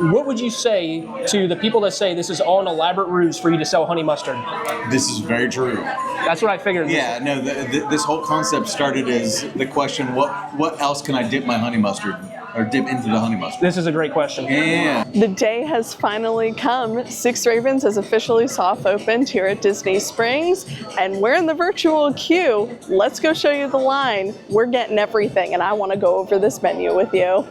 what would you say to the people that say this is all an elaborate ruse for you to sell honey mustard? This is very true. That's what I figured. Yeah, no, this whole concept started as the question, what else can I dip my honey mustard, or dip into the honey mustard? This is a great question. Yeah. The day has finally come. Six Ravens has officially soft opened here at Disney Springs, and we're in the virtual queue. Let's go show you the line. We're getting everything, and I want to go over this menu with you.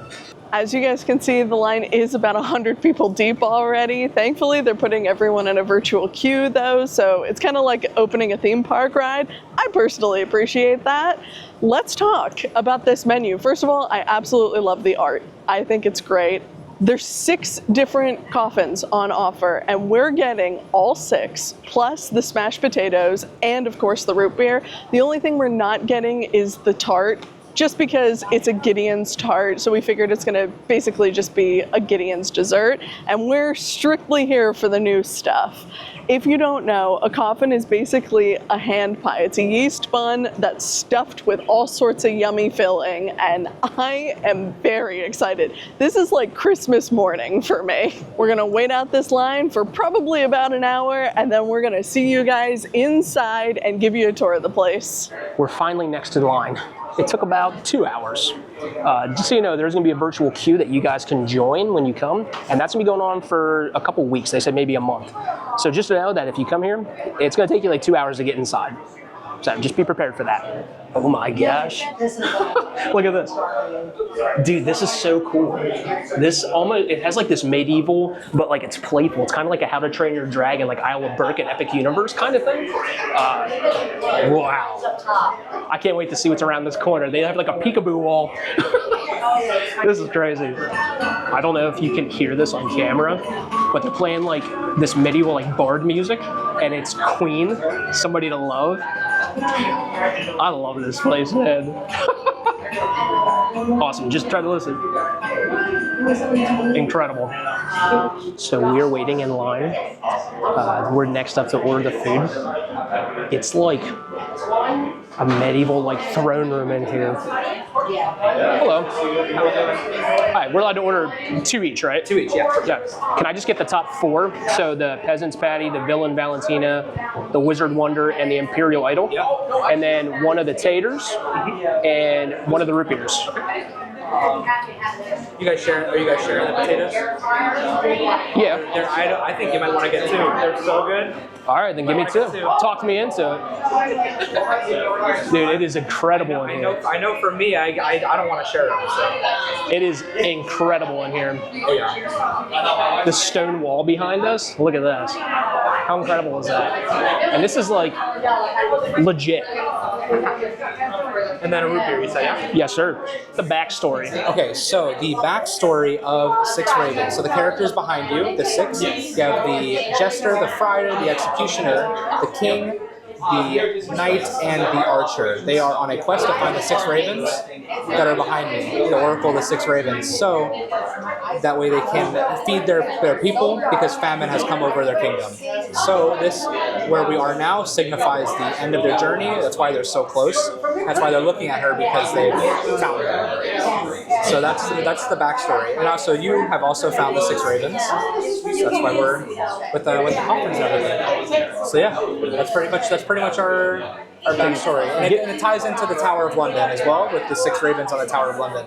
As you guys can see, the line is about 100 people deep already. Thankfully, they're putting everyone in a virtual queue though, so it's kind of like opening a theme park ride. I personally appreciate that. Let's talk about this menu. First of all, I absolutely love the art. I think it's great. There's 6 different coffins on offer, and we're getting all 6, plus the smashed potatoes, and of course the root beer. The only thing we're not getting is the tart, just because it's a Gideon's tart, so we figured it's gonna basically just be a Gideon's dessert, and we're strictly here for the new stuff. If you don't know, a coffin is basically a hand pie. It's a yeast bun that's stuffed with all sorts of yummy filling, and I am very excited. This is like Christmas morning for me. We're gonna wait out this line for probably about an hour, and then we're gonna see you guys inside and give you a tour of the place. We're finally next to the line. It took about 2 hours. Just so you know, there's gonna be a virtual queue that you guys can join when you come, and that's gonna be going on for a couple weeks. They said maybe a month. So just to know that if you come here, it's gonna take you like 2 hours to get inside. So just be prepared for that. Oh my gosh. Look at this. Dude, this is so cool. This almost, it has like this medieval, but like it's playful. It's kind of like a How to Train Your Dragon, like Isle of Berk and Epic Universe kind of thing. Wow. I can't wait to see what's around this corner. They have like a peekaboo wall. This is crazy. I don't know if you can hear this on camera, but they're playing like this medieval like bard music, and it's Queen, Somebody to Love. I love this place, man. Awesome, just try to listen. Incredible. So we are waiting in line. We're next up to order the food. It's like a medieval like throne room in here. Hello. Hi, we're allowed to order 2 each, right? 2 each, yeah. Yeah. Can I just get the top 4? So the Peasant's Patty, the Villain Valentina, the Wizard Wonder, and the Imperial Idol. Yeah. And then one of the taters and one of the root beers. You guys sharing? Are you guys sharing the potatoes? Yeah. I think you might want to get 2. They're so good. All right, then give me 2. Talk me into it. Dude, it is incredible in here. I know for me, I don't want to share them. So. It is incredible in here. Oh yeah. The stone wall behind us, look at this. How incredible is that? And this is like legit. And then a root beer, you say, yeah? Yes, sir. The backstory. Okay, so the backstory of Six Ravens. So the characters behind you, the 6, you have the Jester, the Friar, the Executioner, the King, the Knight, and the Archer. They are on a quest to find the 6 ravens that are behind me, the Oracle of the 6 ravens. So that way they can feed their people, because famine has come over their kingdom. So this, where we are now, signifies the end of their journey. That's why they're so close. That's why they're looking at her, because they've found her. So that's the backstory. And also, you have also found the 6 ravens. So that's why we're with the coffins and everything. So yeah, that's pretty much our backstory. And it ties into the Tower of London as well, with the 6 ravens on the Tower of London.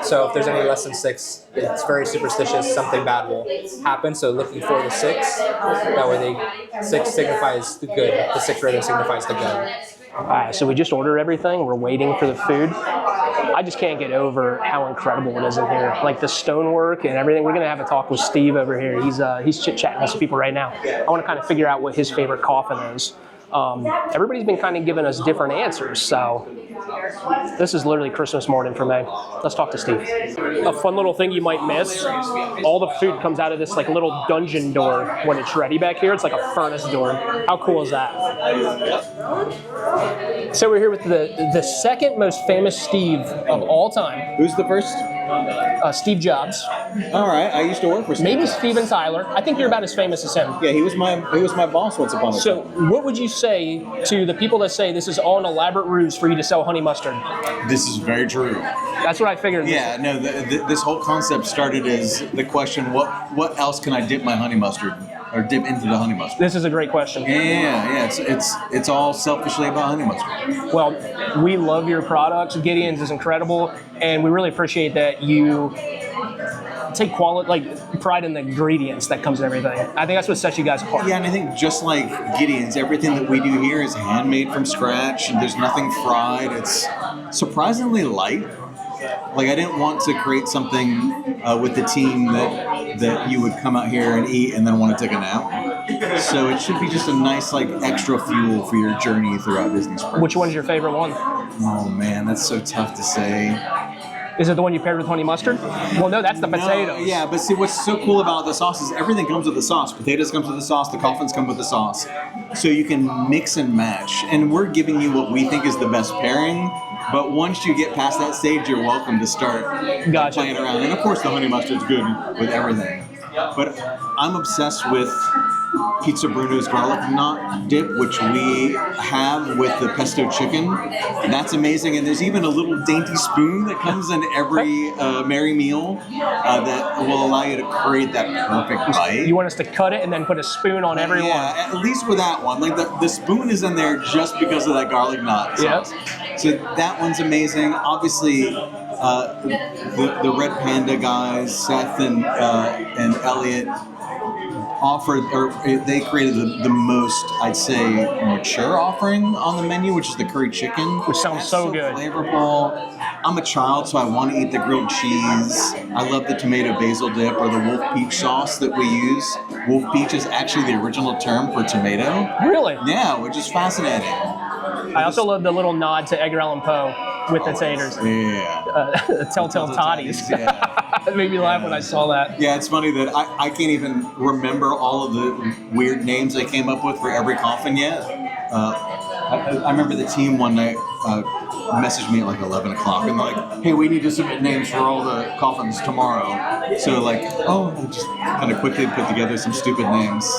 So if there's any less than 6, it's very superstitious. Something bad will happen. So looking for the 6. That way, 6 signifies the good. The 6 raven signifies the good. All right, so we just ordered everything. We're waiting for the food. I just can't get over how incredible it is in here. Like the stonework and everything. We're gonna have a talk with Steve over here. He's chit-chatting with some people right now. I want to kind of figure out what his favorite coffin is. Everybody's been kind of giving us different answers, so this is literally Christmas morning for me. Let's talk to Steve. A fun little thing you might miss, all the food comes out of this like little dungeon door when it's ready back here. It's like a furnace door. How cool is that? So we're here with the second most famous Steve of all time. Who's the first? Steve Jobs, All right, I used to work for Steve maybe Jobs. Steven Tyler. I think you're about as famous as him. Yeah, he was my boss once upon a So, time. what would you say to the people that say this is all an elaborate ruse for you to sell honey mustard? This is very true. That's what I figured. Yeah, no, this whole concept started as the question, what else can I dip my honey mustard or dip into the honey mustard? This is a great question. Yeah, it's all selfishly about honey mustard. Well, we love your products. Gideon's is incredible, and we really appreciate that you take pride in the ingredients that comes in everything. I think that's what sets you guys apart. Yeah, and I think just like Gideon's, everything that we do here is handmade from scratch, and there's nothing fried. It's surprisingly light. Like, I didn't want to create something with the team that you would come out here and eat and then want to take a nap. So it should be just a nice, like, extra fuel for your journey throughout Disney Springs. Which one's your favorite one? Oh man, that's so tough to say. Is it the one you paired with honey mustard? Well, no, that's the potatoes. No, yeah, but see, what's so cool about the sauce is everything comes with the sauce. Potatoes comes with the sauce. The coffins come with the sauce. So you can mix and match. And we're giving you what we think is the best pairing. But once you get past that stage, you're welcome to start Gotcha. playing around. And of course, the honey mustard's good with everything. But I'm obsessed with Pizza Bruno's garlic knot dip, which we have with the pesto chicken. That's amazing. And there's even a little dainty spoon that comes in every merry meal that will allow you to create that perfect bite. You want us to cut it and then put a spoon on every one? Yeah, at least with that one. Like the spoon is in there just because of that garlic knot sauce. So that one's amazing. Obviously, the Red Panda guys, Seth and Elliot, they created the most, I'd say, mature offering on the menu, which is the curry chicken. Which sounds so good. Flavorful. I'm a child, so I want to eat the grilled cheese. I love the tomato basil dip or the wolf peach sauce that we use. Wolf peach is actually the original term for tomato. Really? Yeah, which is fascinating. I also love the little nod to Edgar Allan Poe with the taters. Yeah. Telltale Toddies. Yeah. It made me laugh when I saw that. Yeah, it's funny that I can't even remember all of the weird names I came up with for every coffin yet. I remember the team one night messaged me at like 11 o'clock and like, hey, we need to submit names for all the coffins tomorrow. So like, I just kind of quickly put together some stupid names.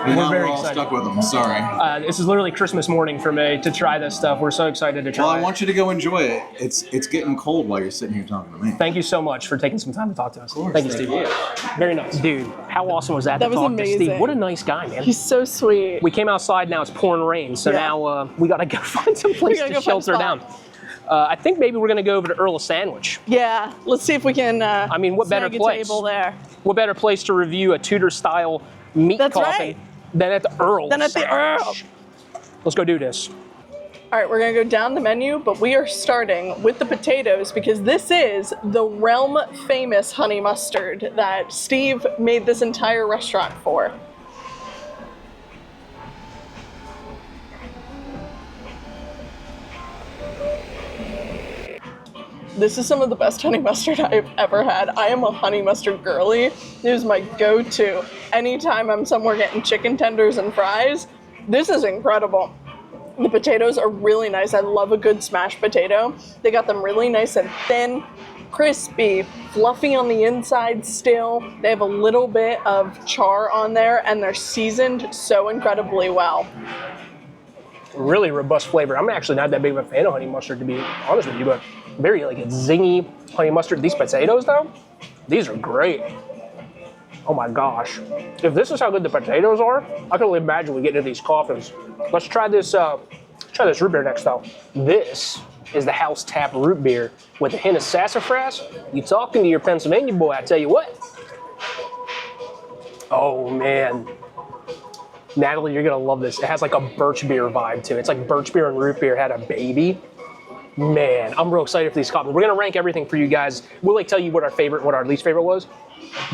And now very we're all excited. stuck with them. Sorry. This is literally Christmas morning for me to try this stuff. We're so excited to try Well, I it. want you to go enjoy it. It's getting cold while you're sitting here talking to me. Thank you so much for taking some time to talk to us. course, Thank you, thank Steve. Very nice. Dude, how awesome was that That to was talk to amazing. Steve? What a nice guy, man. He's so sweet. We came outside, now it's pouring rain, so Yeah. now we gotta go find some place gotta to go find a shelter down. spot. I think maybe we're gonna go over to Earl Sandwich. Yeah, let's see if we can. I mean, what better snag a place? table there. What better place to review a Tudor-style meat That's coffin right. than at the Earl Than at the Sandwich? Earl. Let's go do this. All right, we're gonna go down the menu, but we are starting with the potatoes because this is the realm famous honey mustard that Steve made this entire restaurant for. This is some of the best honey mustard I've ever had. I am a honey mustard girly. It is my go-to. Anytime I'm somewhere getting chicken tenders and fries, this is incredible. The potatoes are really nice. I love a good smashed potato. They got them really nice and thin, crispy, fluffy on the inside still. They have a little bit of char on there and they're seasoned so incredibly well. Really robust flavor. I'm actually not that big of a fan of honey mustard, to be honest with you, but very like a zingy honey mustard. These potatoes though, these are great. Oh my gosh. If this is how good the potatoes are, I can only imagine we get into these coffins. Let's try this root beer next though. This is the house tap root beer with a hint of sassafras. You talking to your Pennsylvania boy, I tell you what. Oh man. Natalie, you're gonna love this. It has like a birch beer vibe to it. It's like birch beer and root beer had a baby. Man, I'm real excited for these coffins. We're gonna rank everything for you guys. We'll like tell you what our least favorite was.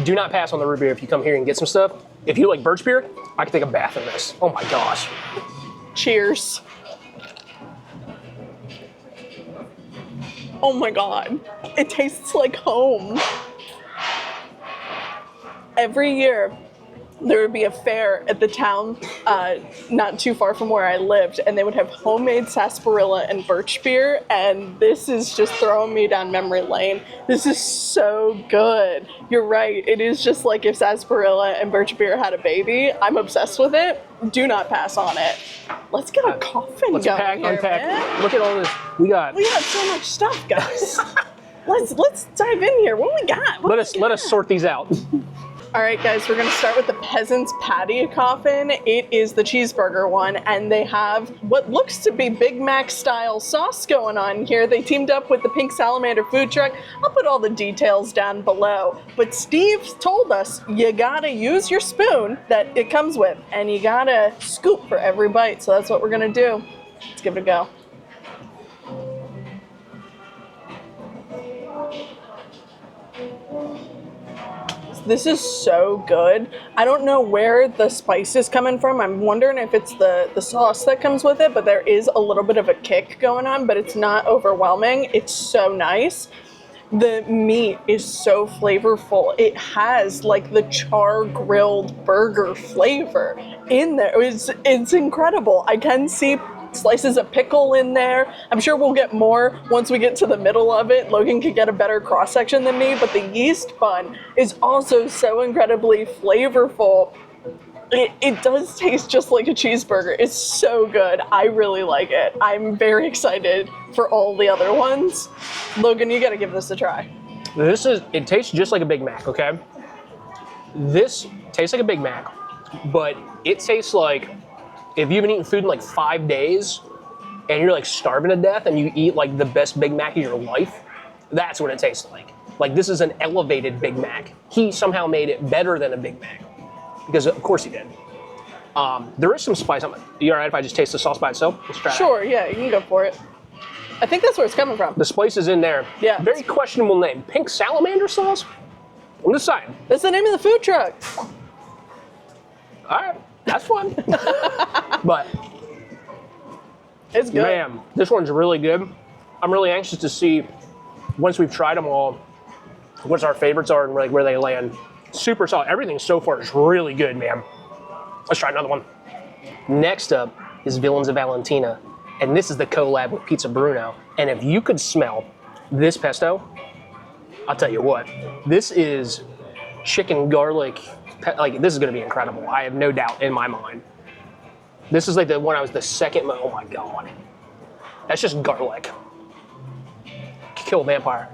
Do not pass on the root beer if you come here and get some stuff. If you like birch beer, I can take a bath in this. Oh my gosh. Cheers. Oh my God, it tastes like home. Every year, there would be a fair at the town not too far from where I lived, and they would have homemade sarsaparilla and birch beer, and this is just throwing me down memory lane. This is so good. You're right. It is just like if sarsaparilla and birch beer had a baby. I'm obsessed with it. Do not pass on it. Let's get a coffin Let's going pack, here, unpack. man. Look at all this. We got so much stuff, guys. Let's dive in here. What we got? let us sort these out. All right, guys, we're gonna start with the Peasant's Patty coffin. It is the cheeseburger one, and they have what looks to be Big Mac style sauce going on here. They teamed up with the Pink Salamander food truck. I'll put all the details down below. But Steve told us you gotta use your spoon that it comes with, and you gotta scoop for every bite. So that's what we're gonna do. Let's give it a go. This is so good. I don't know where the spice is coming from. I'm wondering if it's the sauce that comes with it, but there is a little bit of a kick going on, but it's not overwhelming. It's so nice. The meat is so flavorful. It has like the char grilled burger flavor in there. It's incredible. I can see slices of pickle in there. I'm sure we'll get more once we get to the middle of it. Logan could get a better cross section than me, but the yeast bun is also so incredibly flavorful. It does taste just like a cheeseburger. It's so good. I really like it. I'm very excited for all the other ones. Logan, you gotta give this a try. It tastes just like a Big Mac, okay? This tastes like a Big Mac, but it tastes like if you've been eating food in like 5 days and you're like starving to death and you eat like the best Big Mac of your life, that's what it tastes like. Like this is an elevated Big Mac. He somehow made it better than a Big Mac because of course he did. There is some spice. You all right if I just taste the sauce by itself? Let's try Sure, yeah, you can go for it. I think that's where it's coming from. The spice is in there. Yeah. Very questionable name. Pink Salamander sauce? I'm just saying. That's the name of the food truck. All right, that's fine. But It's good. man, this one's really good. I'm really anxious to see, once we've tried them all, what our favorites are and like where they land. Super solid. Everything so far is really good, man. Let's try another one. Next up is Villains of Valentina. And this is the collab with Pizza Bruno. And if you could smell this pesto, I'll tell you what, this is chicken garlic. Like, this is gonna be incredible. I have no doubt in my mind. This is like the one I was the second, oh my God. That's just garlic. Kill a vampire.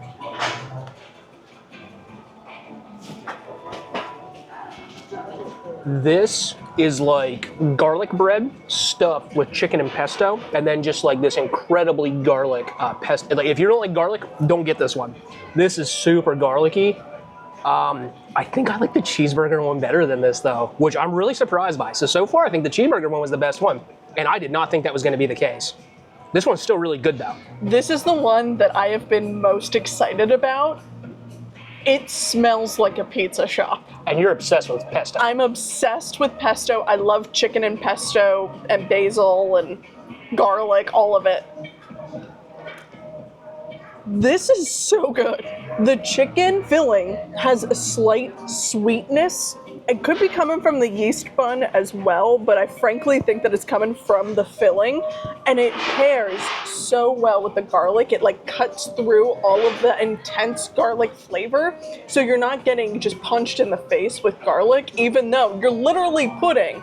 This is like garlic bread stuffed with chicken and pesto, and then just like this incredibly garlic pesto. Like if you don't like garlic, don't get this one. This is super garlicky. I think I like the cheeseburger one better than this though, which I'm really surprised by. So far I think the cheeseburger one was the best one, and I did not think that was gonna be the case. This one's still really good though. This is the one that I have been most excited about. It smells like a pizza shop. And you're obsessed with pesto. I'm obsessed with pesto. I love chicken and pesto and basil and garlic, all of it. This is so good. The chicken filling has a slight sweetness. It could be coming from the yeast bun as well, but I frankly think that it's coming from the filling, and it pairs so well with the garlic. It like cuts through all of the intense garlic flavor, so you're not getting just punched in the face with garlic, even though you're literally putting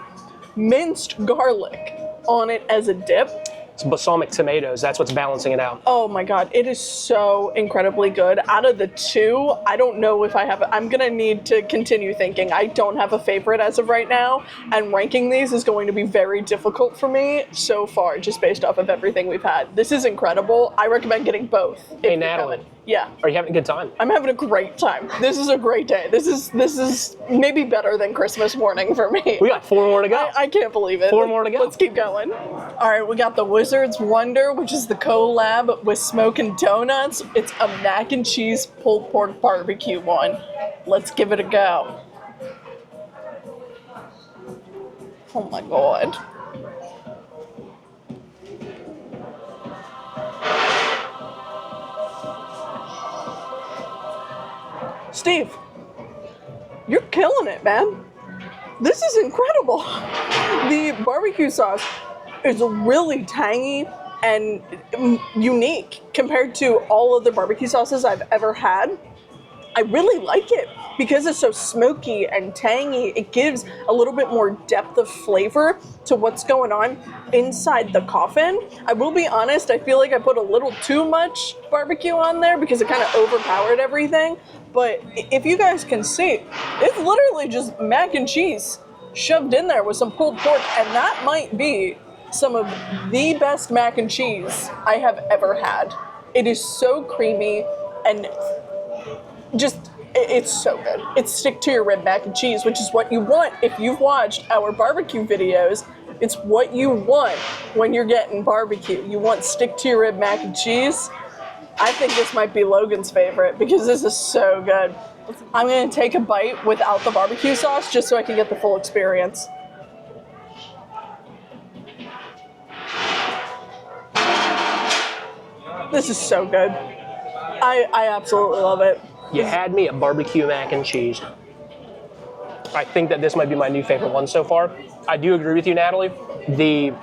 minced garlic on it as a dip. It's balsamic tomatoes, that's what's balancing it out. Oh my God, it is so incredibly good. Out of the two, I don't know if I have, I'm gonna need to continue thinking. I don't have a favorite as of right now, and ranking these is going to be very difficult for me so far, just based off of everything we've had. This is incredible. I recommend getting both. Hey Natalie. Yeah. Are you having a good time? I'm having a great time. This is a great day. This is maybe better than Christmas morning for me. We got 4 more to go. I can't believe it. 4 more to go. Let's keep going. All right, we got the Wizard's Wonder, which is the collab with Smokin' Donuts. It's a mac and cheese pulled pork barbecue one. Let's give it a go. Oh my God. Steve, you're killing it, man. This is incredible. The barbecue sauce is really tangy and unique compared to all of the barbecue sauces I've ever had. I really like it because it's so smoky and tangy. It gives a little bit more depth of flavor to what's going on inside the coffin. I will be honest, I feel like I put a little too much barbecue on there because it kind of overpowered everything. But if you guys can see, it's literally just mac and cheese shoved in there with some pulled pork, and that might be some of the best mac and cheese I have ever had. It is so creamy and just, it's so good. It's stick to your rib mac and cheese, which is what you want if you've watched our barbecue videos. It's what you want when you're getting barbecue. You want stick to your rib mac and cheese. I think this might be Logan's favorite because this is so good. I'm gonna take a bite without the barbecue sauce just so I can get the full experience. This is so good. I absolutely love it. You had me at barbecue mac and cheese. I think that this might be my new favorite one so far. I do agree with you, Natalie. The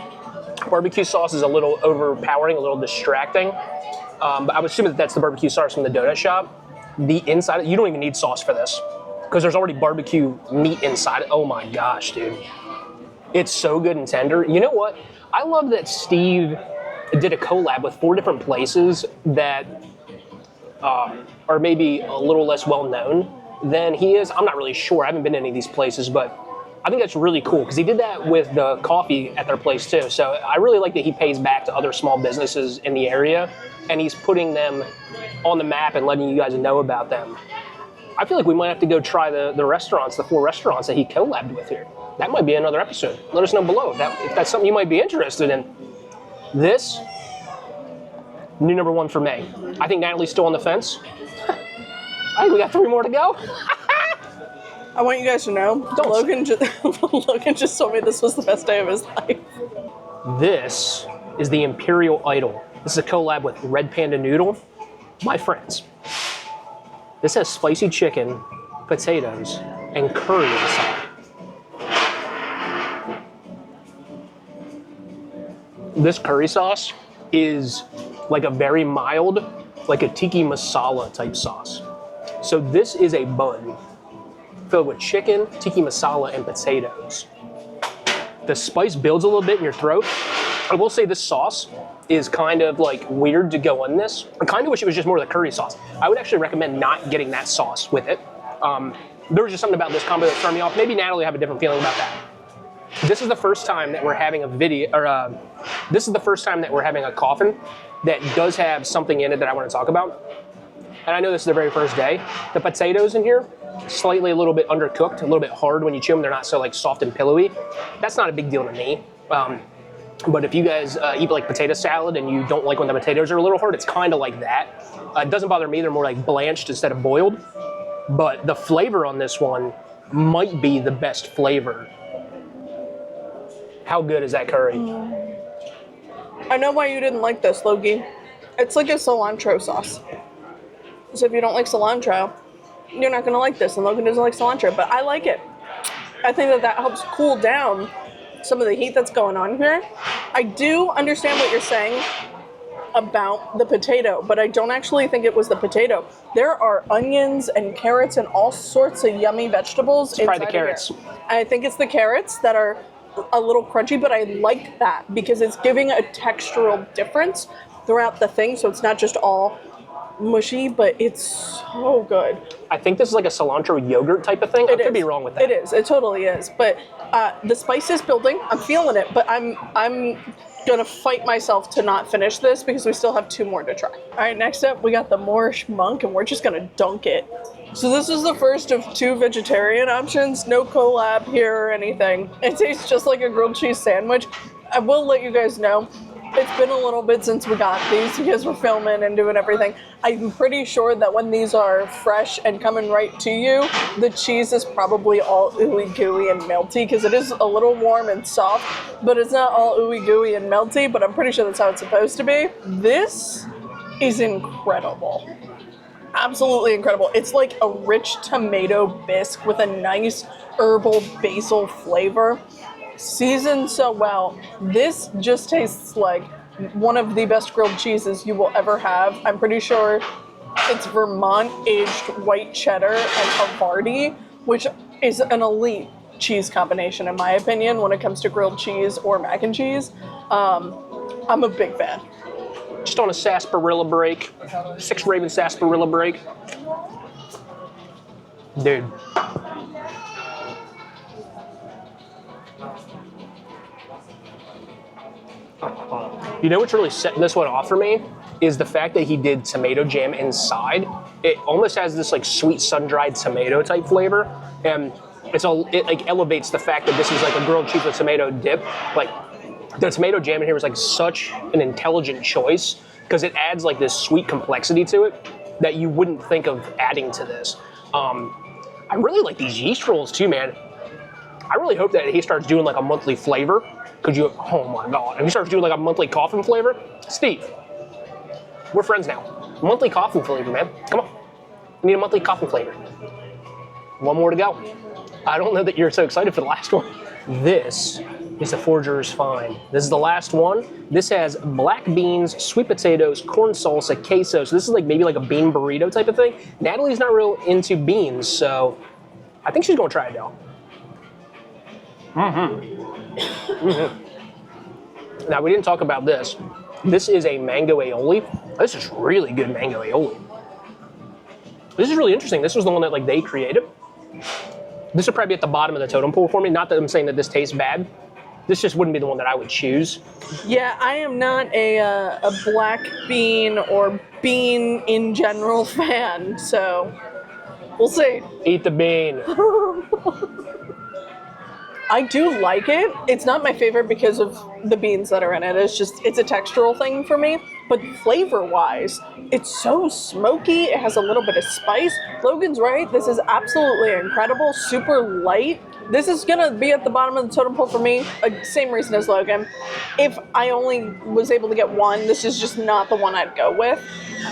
barbecue sauce is a little overpowering, a little distracting. But I would assume that that's the barbecue sauce from the donut shop. The inside, you don't even need sauce for this because there's already barbecue meat inside it. Oh my gosh, dude. It's so good and tender. You know what? I love that Steve did a collab with 4 different places that are maybe a little less well known than he is. I'm not really sure. I haven't been to any of these places, but I think that's really cool because he did that with the coffee at their place too. So I really like that he pays back to other small businesses in the area and he's putting them on the map and letting you guys know about them. I feel like we might have to go try the restaurants, the 4 restaurants that he collabed with here. That might be another episode. Let us know below if that's something you might be interested in. This, new number 1 for May. I think Natalie's still on the fence. I think we got 3 more to go. I want you guys to know, Logan just told me this was the best day of his life. This is the Imperial Idol. This is a collab with Red Panda Noodle. My friends, this has spicy chicken, potatoes, and curry inside. This curry sauce is like a very mild, like a tiki masala type sauce. So this is a bun filled with chicken, tiki masala, and potatoes. The spice builds a little bit in your throat. I will say this sauce is kind of like weird to go on this. I kind of wish it was just more of the curry sauce. I would actually recommend not getting that sauce with it. There was just something about this combo that turned me off. Maybe Natalie will have a different feeling about that. This is the first time that we're having a video, or this is the first time that we're having a coffin that does have something in it that I want to talk about. And I know this is the very first day. The potatoes in here, slightly a little bit undercooked, a little bit hard when you chew them. They're not so like soft and pillowy. That's not a big deal to me. But if you guys eat like potato salad and you don't like when the potatoes are a little hard, it's kind of like that. It doesn't bother me. They're more like blanched instead of boiled. But the flavor on this one might be the best flavor. How good is that curry? I know why you didn't like this, Logie. It's like a cilantro sauce. So if you don't like cilantro, you're not gonna like this, and Logan doesn't like cilantro, but I like it. I think that helps cool down some of the heat that's going on here. I do understand what you're saying about the potato, but I don't actually think it was the potato. There are onions and carrots and all sorts of yummy vegetables inside. Probably the carrots. I think it's the carrots that are a little crunchy, but I like that because it's giving a textural difference throughout the thing, so it's not just all mushy, but it's so good. I think this is like a cilantro yogurt type of thing. I could be wrong with that. It is. It totally is. But the spice is building. I'm feeling it, but I'm gonna fight myself to not finish this because we still have 2 more to try. All right, next up we got the Moorish monk, and we're just gonna dunk it. So this is the first of 2 vegetarian options. No collab here or anything. It tastes just like a grilled cheese sandwich. I will let you guys know, it's been a little bit since we got these because we're filming and doing everything. I'm pretty sure that when these are fresh and coming right to you, the cheese is probably all ooey gooey and melty because it is a little warm and soft, but it's not all ooey gooey and melty, but I'm pretty sure that's how it's supposed to be. This is incredible. absolutely incredible. It's like a rich tomato bisque with a nice herbal basil flavor. Seasoned so well. This just tastes like one of the best grilled cheeses you will ever have. I'm pretty sure it's Vermont aged white cheddar and Havarti, which is an elite cheese combination in my opinion when it comes to grilled cheese or mac and cheese. I'm a big fan. Just on a sarsaparilla break, 6 Raven sarsaparilla break. Dude. You know what's really setting this one off for me is the fact that he did tomato jam inside. It almost has this like sweet sun-dried tomato type flavor, and it like elevates the fact that this is like a grilled cheese with tomato dip. Like the tomato jam in here is like such an intelligent choice because it adds like this sweet complexity to it that you wouldn't think of adding to this. I really like these yeast rolls too, man. I really hope that he starts doing like a monthly flavor. Oh my God, if he starts doing like a monthly coffin flavor, Steve, we're friends now. Monthly coffin flavor, man. Come on. We need a monthly coffin flavor. One more to go. I don't know that you're so excited for the last one. This is the Forger's Find. This is the last one. This has black beans, sweet potatoes, corn salsa, queso. So this is like maybe like a bean burrito type of thing. Natalie's not real into beans, so I think she's gonna try it though. Now we didn't talk about this. This is a mango aioli. This is really good mango aioli. This is really interesting. This was the one that like they created. This would probably be at the bottom of the totem pole for me. Not that I'm saying that this tastes bad. This just wouldn't be the one that I would choose. Yeah, I am not a black bean or bean in general fan, so we'll see. Eat the bean. I do like it. It's not my favorite because of the beans that are in it. It's a textural thing for me. But flavor-wise, it's so smoky. It has a little bit of spice. Logan's right. This is absolutely incredible. Super light. This is going to be at the bottom of the totem pole for me. Same reason as Logan. If I only was able to get one, this is just not the one I'd go with.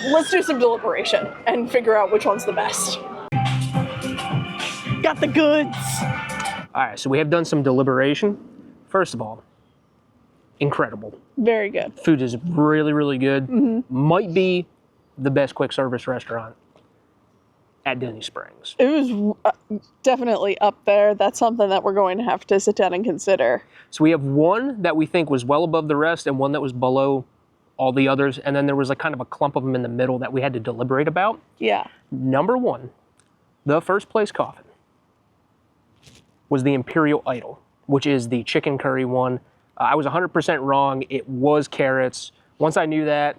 Let's do some deliberation and figure out which one's the best. Got the goods. All right, so we have done some deliberation. First of all, incredible. Very good. Food is really, really good. Mm-hmm. Might be the best quick service restaurant at Disney Springs. It was definitely up there. That's something that we're going to have to sit down and consider. So we have one that we think was well above the rest and one that was below all the others. And then there was like kind of a clump of them in the middle that we had to deliberate about. Yeah. Number one, the first place coffin was the Imperial Idol, which is the chicken curry one. I was 100% wrong. It was carrots. Once I knew that,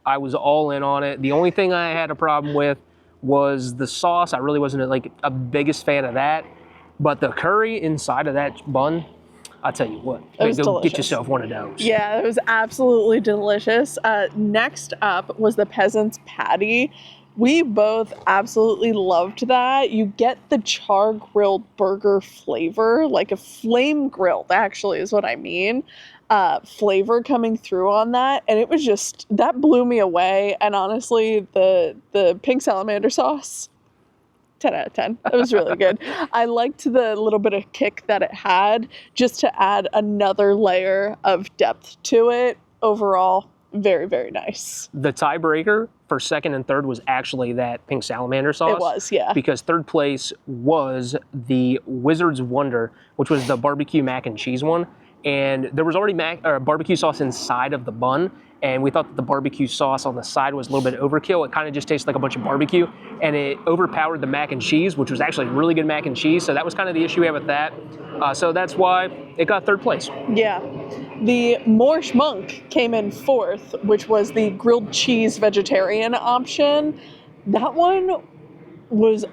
I was all in on it. The only thing I had a problem with was the sauce. I really wasn't like a biggest fan of that. But the curry inside of that bun, I'll tell you what. It was go delicious. Get yourself one of those. Yeah, it was absolutely delicious. Next up was the Peasant's Patty. We both absolutely loved that. You get the char grilled burger flavor, like a flame grilled actually is what I mean, flavor coming through on that. And it was just, that blew me away. And honestly, the pink salamander sauce, 10 out of 10. It was really good. I liked the little bit of kick that it had just to add another layer of depth to it. Overall, very, very nice. The tiebreaker for second and third was actually that pink salamander sauce. It was, yeah. Because third place was the Wizard's Wonder, which was the barbecue mac and cheese one. And there was already barbecue sauce inside of the bun. And we thought that the barbecue sauce on the side was a little bit overkill. It kind of just tasted like a bunch of barbecue. And it overpowered the mac and cheese, which was actually really good mac and cheese. So that was kind of the issue we had with that. So that's why it got third place. Yeah. The Morsch Monk came in fourth, which was the grilled cheese vegetarian option. That one was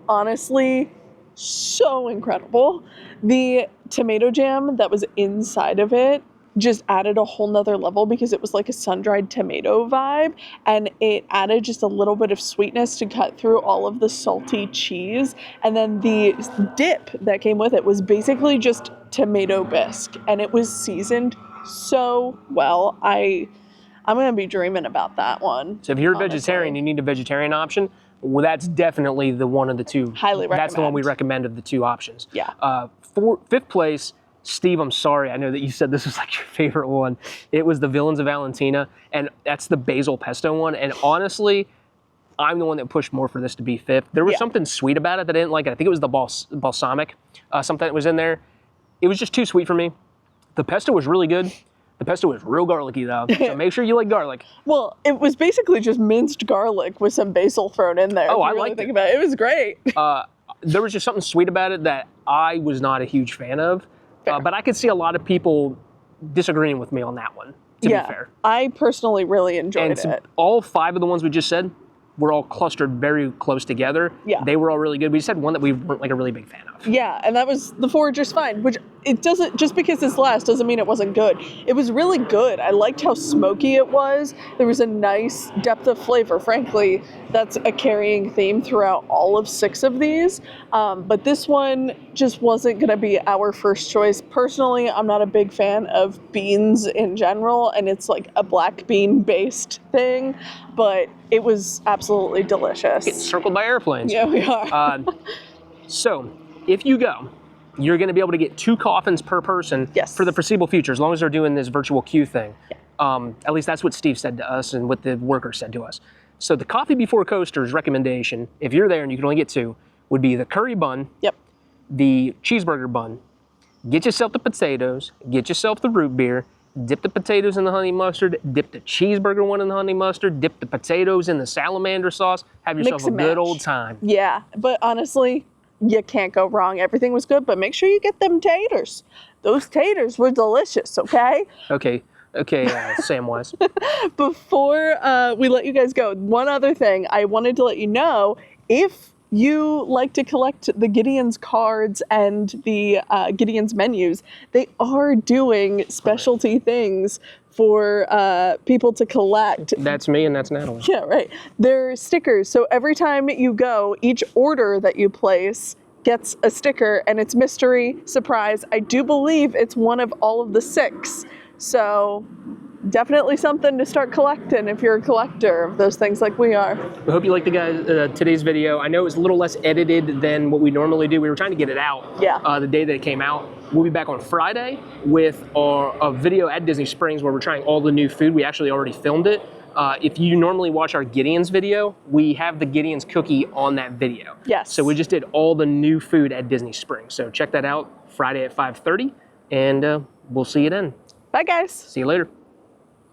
honestly so incredible. The tomato jam that was inside of it just added a whole nother level because it was like a sun-dried tomato vibe, and it added just a little bit of sweetness to cut through all of the salty cheese. And then the dip that came with it was basically just tomato bisque, and it was seasoned so well. I I'm gonna be dreaming about that one. So if you're a honestly. vegetarian, you need a vegetarian option. Well, that's definitely the one of the two. Highly That's the one we recommend. recommend of the two options. Yeah. Fifth place, Steve, I'm sorry. I know that you said this was like your favorite one. It was the Villains of Valentina, and that's the basil pesto one. And honestly, I'm the one that pushed more for this to be fifth. There was something sweet about it that I didn't like. I think it was the balsamic, something that was in there. It was just too sweet for me. The pesto was really good. The pesto was real garlicky though, so make sure you like garlic. Well, it was basically just minced garlic with some basil thrown in there. Oh, if I you really liked think it. about it. It was great. There was just something sweet about it that I was not a huge fan of, but I could see a lot of people disagreeing with me on that one, to be fair. I personally really enjoyed And it. all 5 of the ones we just said were all clustered very close together. Yeah. They were all really good. We just had one that we weren't like a really big fan of. Yeah, and that was the Forager's Find, which it doesn't, just because it's last doesn't mean it wasn't good. It was really good. I liked how smoky it was. There was a nice depth of flavor. Frankly, that's a carrying theme throughout all of 6 of these. But this one just wasn't going to be our first choice. Personally, I'm not a big fan of beans in general, and it's like a black bean based thing, but it was absolutely delicious. Getting circled by airplanes. Yeah, we are. So if you go, you're going to be able to get 2 coffins per person Yes. for the foreseeable future, as long as they're doing this virtual queue thing. At least that's what Steve said to us and what the workers said to us. So the coffee before coasters recommendation, if you're there and you can only get 2, would be the curry bun, Yep. the cheeseburger bun. Get yourself the potatoes, get yourself the root beer, dip the potatoes in the honey mustard, dip the cheeseburger one in the honey mustard, dip the potatoes in the salamander sauce, have yourself Mix a and good match. old time. Yeah, but honestly, you can't go wrong. Everything was good, but make sure you get them taters. Those taters were delicious, okay? Okay, Samwise. Before we let you guys go, one other thing I wanted to let you know, if you like to collect the Gideon's cards and the Gideon's menus, they are doing specialty things for people to collect. That's me and that's Natalie. Yeah, right. They're stickers. So every time you go, each order that you place gets a sticker, and it's mystery, surprise. I do believe it's one of all of the 6. So definitely something to start collecting if you're a collector of those things like we are. I hope you liked the guys today's video. I know it was a little less edited than what we normally do. We were trying to get it out the day that it came out. We'll be back on Friday with a video at Disney Springs where we're trying all the new food. We actually already filmed it. If you normally watch our Gideon's video, we have the Gideon's cookie on that video. Yes. So we just did all the new food at Disney Springs. So check that out Friday at 5:30, and we'll see you then. Bye, guys. See you later.